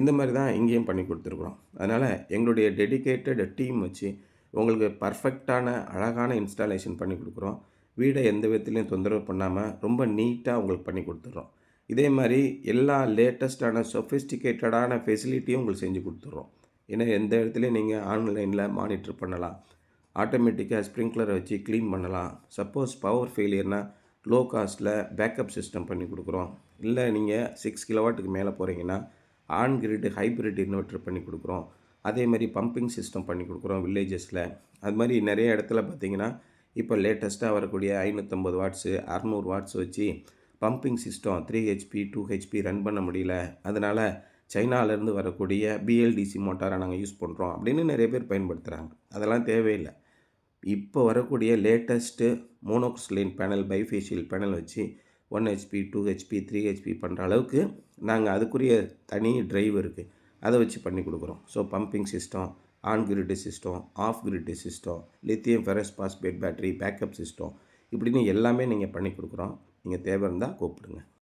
இந்த மாதிரி தான் இங்கேயும் பண்ணி கொடுத்துருக்குறோம். அதனால் எங்களுடைய டெடிகேட்டட் டீம் வச்சு உங்களுக்கு பர்ஃபெக்டான அழகான இன்ஸ்டாலேஷன் பண்ணி கொடுக்குறோம். வீடை எந்த விதத்துலையும் தொந்தரவு பண்ணாமல் ரொம்ப நீட்டாக உங்களுக்கு பண்ணி கொடுத்துட்றோம். இதே மாதிரி எல்லா லேட்டஸ்ட்டான சொஃபிஸ்டிகேட்டடான ஃபெசிலிட்டியும் உங்களுக்கு செஞ்சு கொடுத்துட்றோம். ஏன்னா எந்த இடத்துலையும் நீங்கள் ஆன்லைனில் மானிட்டர் பண்ணலாம். ஆட்டோமேட்டிக்காக ஸ்ப்ரிங்க்லரை வச்சு க்ளீன் பண்ணலாம். சப்போஸ் பவர் ஃபெயிலியர்னால் லோ காஸ்ட்டில் பேக்கப் சிஸ்டம் பண்ணி கொடுக்குறோம். இல்லை நீங்கள் 6 கிலோவாட்டுக்கு மேலே போகிறீங்கன்னா ஆன் கிரிட் ஹைப்ரிட் இன்வெர்ட்டர் பண்ணி கொடுக்குறோம். அதே மாதிரி பம்பிங் சிஸ்டம் பண்ணி கொடுக்குறோம் வில்லேஜஸில். அது மாதிரி நிறைய இடத்துல பார்த்திங்கன்னா இப்போ லேட்டஸ்ட்டாக வரக்கூடிய 550 வாட்ஸு 600 வாட்ஸ் வச்சு pumping system 3 HP 2 HP run பண்ண முடியல, அதனால் சைனாவிலேருந்து வரக்கூடிய பிஎல்டிசி மோட்டாரை நாங்கள் யூஸ் பண்ணுறோம் அப்படின்னு நிறைய பேர் பயன்படுத்துகிறாங்க. அதெல்லாம் தேவையில்லை. இப்போ வரக்கூடிய லேட்டஸ்ட்டு மோனோக்ரிஸ்டலைன் பேனல் பைஃபேஷியல் பேனல் வச்சு 1 ஹெச்பி 2 ஹெச்பி 3 ஹெச்பி பண்ணுற அளவுக்கு நாங்கள் அதுக்குரிய தனி டிரைவ் இருக்குது, அதை வச்சு பண்ணி கொடுக்குறோம். So pumping system, on grid system, of grid system, lithium ferrous phosphate battery backup system, இப்படின்னு எல்லாமே நீங்கள் பண்ணி கொடுக்குறோம். நீங்கள் தேவை இருந்தால் கூப்பிடுங்க.